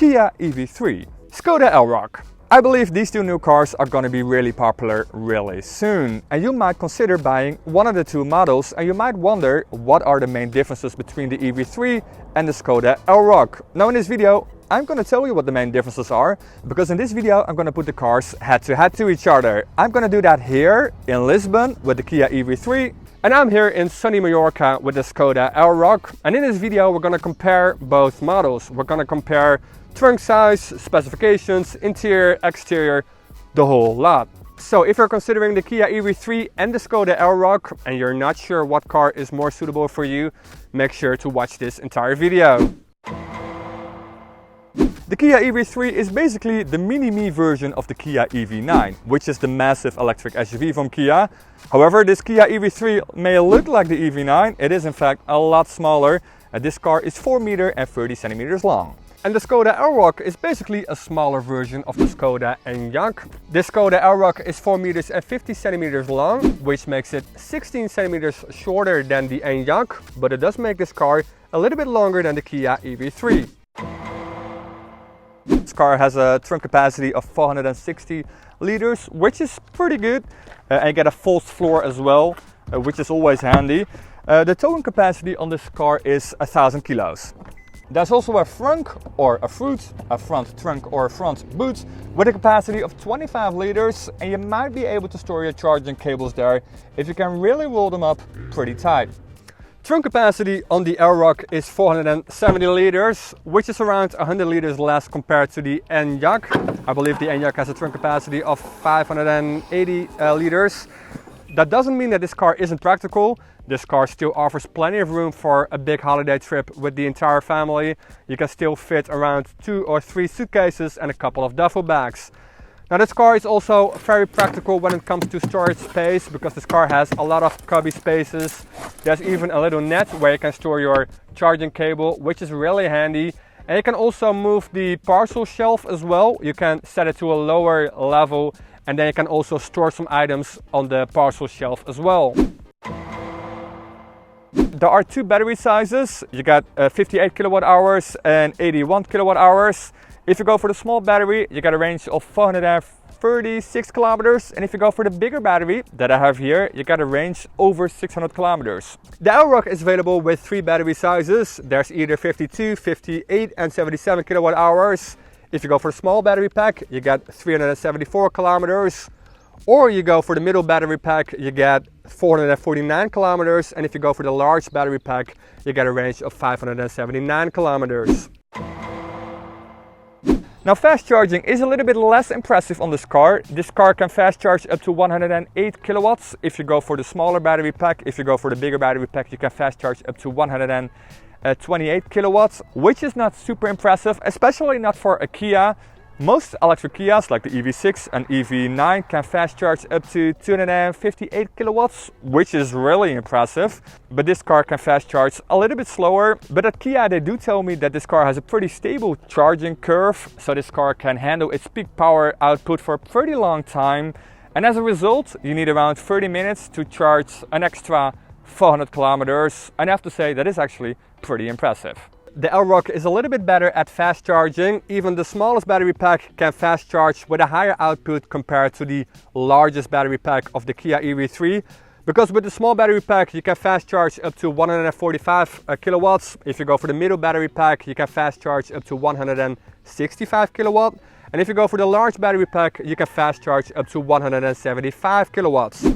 Kia EV3, Skoda Elroq. I believe these two new cars are going to be really popular really soon, and you might consider buying one of the two models, and you might wonder what are the main differences between the EV3 and the Skoda Elroq. Now in this video I'm going to tell you what the main differences are, because in this video I'm going to put the cars head to each other. I'm going to do that here in Lisbon with the Kia EV3, and I'm here in sunny Mallorca with the Skoda Elroq. And in this video we're going to compare both models. We're going to compare trunk size, specifications, interior, exterior, the whole lot. So if you're considering the Kia EV3 and the Skoda Elroq and you're not sure what car is more suitable for you, make sure to watch this entire video. The Kia EV3 is basically the mini-me version of the Kia EV9, which is the massive electric SUV from Kia. However, this Kia EV3 may look like the EV9, it is in fact a lot smaller, and this car is 4 meters and 30 centimeters long. And the Skoda Elroq is basically a smaller version of the Skoda Enyaq. This Skoda Elroq is 4 meters and 50 centimeters long, which makes it 16 centimeters shorter than the Enyaq, but it does make this car a little bit longer than the Kia EV3. This car has a trunk capacity of 460 liters, which is pretty good, and you get a false floor as well, which is always handy. The towing capacity on this car is 1000 kilos. There's also a front or a front trunk or a front boot with a capacity of 25 liters, and you might be able to store your charging cables there if you can really roll them up pretty tight. Trunk capacity on the Elroq is 470 liters, which is around 100 liters less compared to the Enyaq. I believe the Enyaq has a trunk capacity of 580 liters. That doesn't mean that this car isn't practical. This car still offers plenty of room for a big holiday trip with the entire family. You can still fit around 2 or 3 suitcases and a couple of duffel bags. Now this car is also very practical when it comes to storage space, because this car has a lot of cubby spaces. There's even a little net where you can store your charging cable, which is really handy. And you can also move the parcel shelf as well. You can set it to a lower level, and then you can also store some items on the parcel shelf as well. There are two battery sizes. You got 58 kilowatt hours and 81 kilowatt hours. If you go for the small battery, you got a range of 436 kilometers, and if you go for the bigger battery that I have here, you got a range over 600 kilometers. The Elroq is available with 3 battery sizes. There's either 52, 58 and 77 kilowatt hours. If you go for the small battery pack, you get 374 kilometers. Or you go for the middle battery pack, you get 449 kilometers, and if you go for the large battery pack, you get a range of 579 kilometers. Now fast charging is a little bit less impressive on this car. This car can fast charge up to 108 kilowatts if you go for the smaller battery pack. If you go for the bigger battery pack, you can fast charge up to 128 kilowatts, which is not super impressive, especially not for a Kia. Most electric Kias like the EV6 and EV9 can fast charge up to 258 kilowatts, which is really impressive. But this car can fast charge a little bit slower. But at Kia they do tell me that this car has a pretty stable charging curve, so this car can handle its peak power output for a pretty long time. And as a result, you need around 30 minutes to charge an extra 400 kilometers. And I have to say that is actually pretty impressive. The Elroq is a little bit better at fast charging. Even the smallest battery pack can fast charge with a higher output compared to the largest battery pack of the Kia EV3. Because with the small battery pack you can fast charge up to 145 kilowatts. If you go for the middle battery pack, you can fast charge up to 165 kilowatt. And if you go for the large battery pack, you can fast charge up to 175 kilowatts.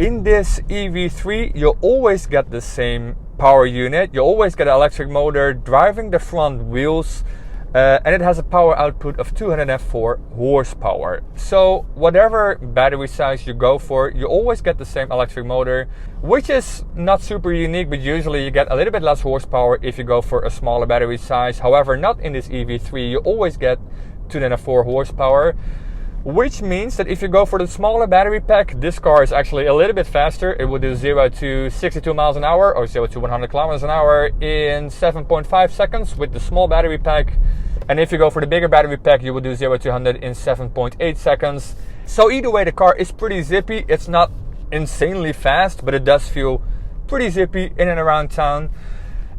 In this EV3 you always get the same power unit. You always get an electric motor driving the front wheels, and it has a power output of 204 horsepower. So whatever battery size you go for, you always get the same electric motor, which is not super unique, but usually you get a little bit less horsepower if you go for a smaller battery size. However, not in this EV3, you always get 204 horsepower. Which means that if you go for the smaller battery pack, this car is actually a little bit faster. It will do 0 to 62 miles an hour or 0 to 100 kilometers an hour in 7.5 seconds with the small battery pack. And if you go for the bigger battery pack, you will do 0 to 100 in 7.8 seconds. So either way, the car is pretty zippy. It's not insanely fast, but it does feel pretty zippy in and around town.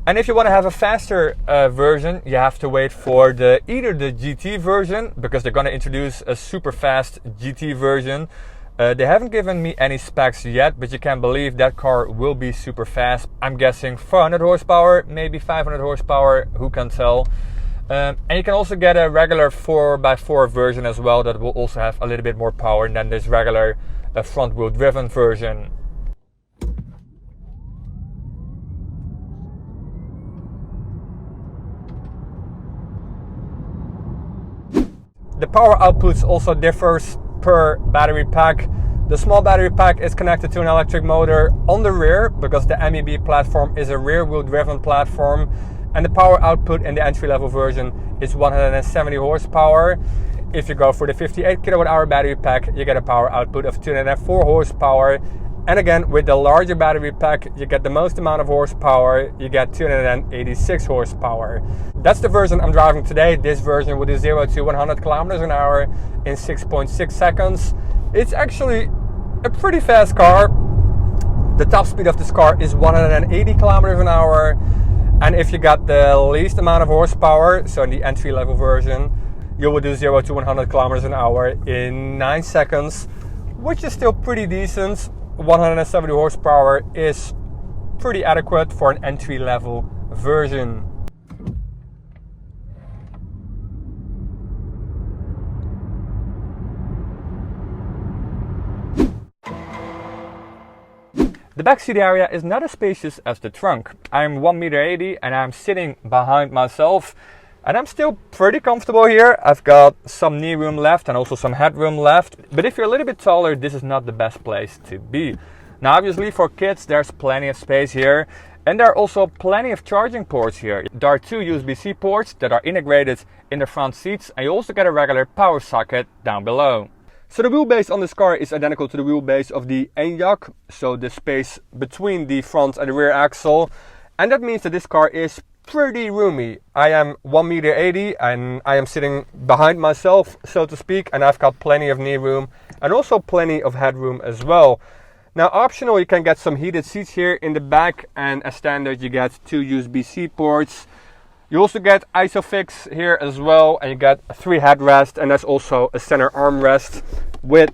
And if you want to have a faster version, you have to wait for either the GT version, because they're going to introduce a super fast GT version. They haven't given me any specs yet, but you can believe that car will be super fast. I'm guessing 400 horsepower, maybe 500 horsepower, who can tell. And you can also get a regular 4x4 version as well that will also have a little bit more power than this regular front wheel driven version. The power outputs also differs per battery pack. The small battery pack is connected to an electric motor on the rear because the MEB platform is a rear wheel driven platform, and the power output in the entry level version is 170 horsepower. If you go for the 58 kilowatt hour battery pack, you get a power output of 204 horsepower. And again, with the larger battery pack, you get the most amount of horsepower, you get 286 horsepower. That's the version I'm driving today. This version will do 0 to 100 kilometers an hour in 6.6 seconds. It's actually a pretty fast car. The top speed of this car is 180 kilometers an hour. And if you got the least amount of horsepower, so in the entry level version, you will do 0 to 100 kilometers an hour in 9 seconds, which is still pretty decent. 170 horsepower is pretty adequate for an entry-level version. The backseat area is not as spacious as the trunk. I'm 1.80 meters and I'm sitting behind myself, and I'm still pretty comfortable here. I've got some knee room left and also some headroom left. But if you're a little bit taller, this is not the best place to be. Now obviously for kids there's plenty of space here, and there are also plenty of charging ports here. There are 2 USB-C ports that are integrated in the front seats, and you also get a regular power socket down below. So the wheelbase on this car is identical to the wheelbase of the Elroq, so the space between the front and the rear axle. And that means that this car is pretty roomy. I am 1.80 meters and I am sitting behind myself, so to speak, and I've got plenty of knee room and also plenty of headroom as well. Now optional, you can get some heated seats here in the back, and as standard you get 2 USB-C ports. You also get ISOFIX here as well, and you get 3 headrests, and there's also a center armrest with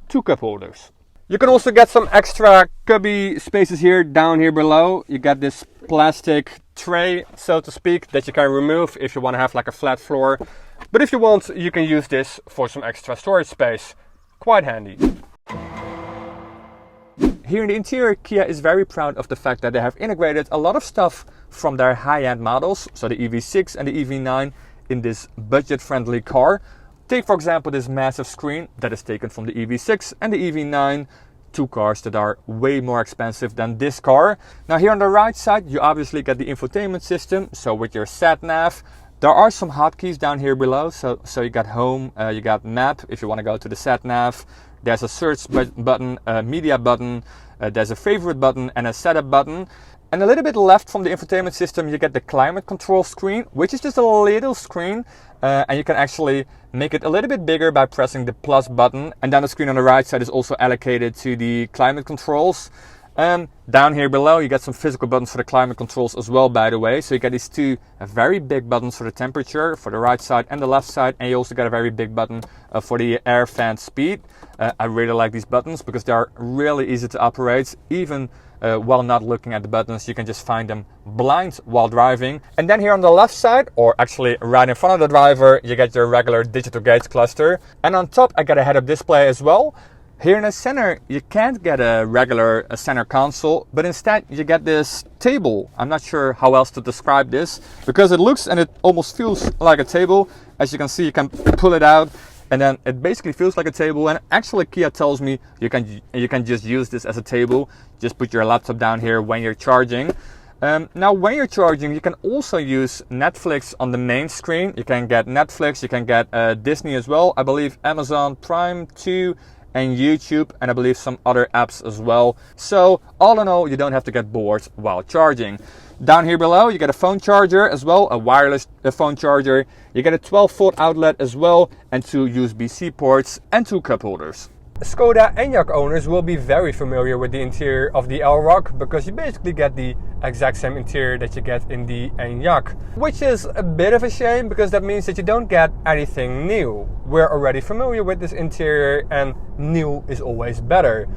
2 cup holders. You can also get some extra cubby spaces here down here below. You get this plastic tray, so to speak, that you can remove if you want to have like a flat floor. But if you want, you can use this for some extra storage space. Quite handy. Here in the interior, Kia is very proud of the fact that they have integrated a lot of stuff from their high-end models, so the EV6 and the EV9, in this budget-friendly car. Take for example this massive screen that is taken from the EV6 and the EV9, 2 cars that are way more expensive than this car. Now here on the right side you obviously get the infotainment system, so with your sat nav. There are some hotkeys down here below, so you got home, you got map if you want to go to the sat nav. There's a search button, a media button, there's a favorite button and a setup button. And a little bit left from the infotainment system you get the climate control screen, which is just a little screen, and you can actually make it a little bit bigger by pressing the plus button. And then the screen on the right side is also allocated to the climate controls. Down here below you get some physical buttons for the climate controls as well, by the way. So you get these 2 very big buttons for the temperature for the right side and the left side, and you also get a very big button for the air fan speed. I really like these buttons because they are really easy to operate. Even while not looking at the buttons, you can just find them blind while driving. And then here on the left side, or actually right in front of the driver, you get your regular digital gauge cluster. And on top I got a head-up display as well. Here in the center, you can't get a regular center console, but instead you get this table. I'm not sure how else to describe this, because it looks and it almost feels like a table. As you can see, you can pull it out, and then it basically feels like a table. And actually Kia tells me you can just use this as a table. Just put your laptop down here when you're charging. Now when you're charging, you can also use Netflix on the main screen. You can get Netflix, you can get Disney as well, I believe Amazon Prime too, and YouTube, and I believe some other apps as well. So all in all, you don't have to get bored while charging. Down here below you get a phone charger as well, a wireless phone charger. You get a 12-volt outlet as well, and 2 USB-C ports and 2 cup holders. Skoda Enyaq owners will be very familiar with the interior of the Elroq because you basically get the exact same interior that you get in the Enyaq, which is a bit of a shame because that means that you don't get anything new. We're already familiar with this interior and new is always better.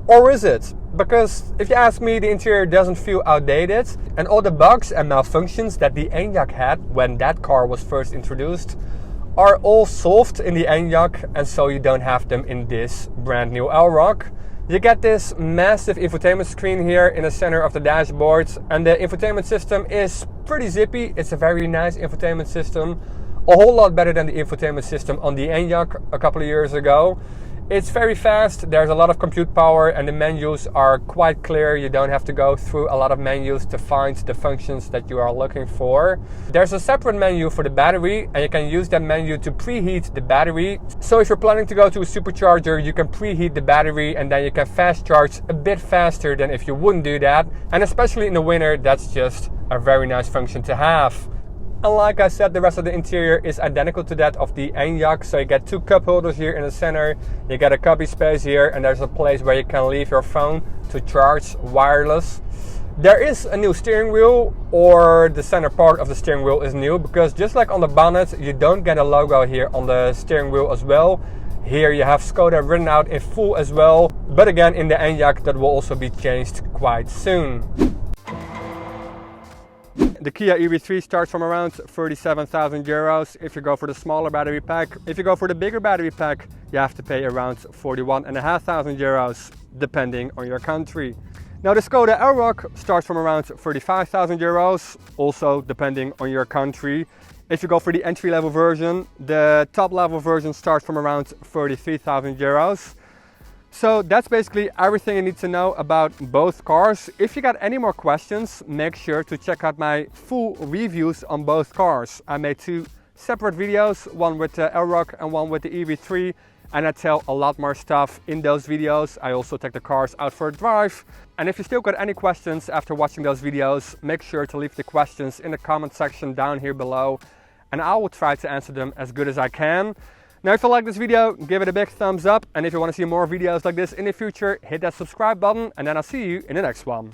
Or is it? Because if you ask me, the interior doesn't feel outdated and all the bugs and malfunctions that the Enyaq had when that car was first introduced are all solved in the Enyaq, and so you don't have them in this brand new Elroq. You get this massive infotainment screen here in the center of the dashboard, and the infotainment system is pretty zippy. It's a very nice infotainment system, a whole lot better than the infotainment system on the Enyaq a couple of years ago. It's very fast, there's a lot of compute power and the menus are quite clear. You don't have to go through a lot of menus to find the functions that you are looking for. There's a separate menu for the battery and you can use that menu to preheat the battery. So if you're planning to go to a supercharger, you can preheat the battery and then you can fast charge a bit faster than if you wouldn't do that. And especially in the winter, that's just a very nice function to have. And like I said, the rest of the interior is identical to that of the Enyaq. So you get two cup holders here in the center, you get a cubby space here, and there's a place where you can leave your phone to charge wireless. There is a new steering wheel, or the center part of the steering wheel is new, because just like on the bonnet, you don't get a logo here on the steering wheel as well. Here you have Skoda written out in full as well, but again in the Enyaq that will also be changed quite soon. The Kia EV3 starts from around 37,000 euros if you go for the smaller battery pack. If you go for the bigger battery pack, you have to pay around 41,500 euros, depending on your country. Now the Skoda Elroq starts from around 35,000 euros, also depending on your country. If you go for the entry-level version, the top-level version starts from around 33,000 euros. So that's basically everything you need to know about both cars. If you got any more questions, make sure to check out my full reviews on both cars. I made two separate videos, one with the Elroq and one with the EV3, and I tell a lot more stuff in those videos. I also take the cars out for a drive. And if you still got any questions after watching those videos, make sure to leave the questions in the comment section down here below, and I will try to answer them as good as I can. Now if you like this video, give it a big thumbs up, and if you want to see more videos like this in the future, hit that subscribe button, and then I'll see you in the next one.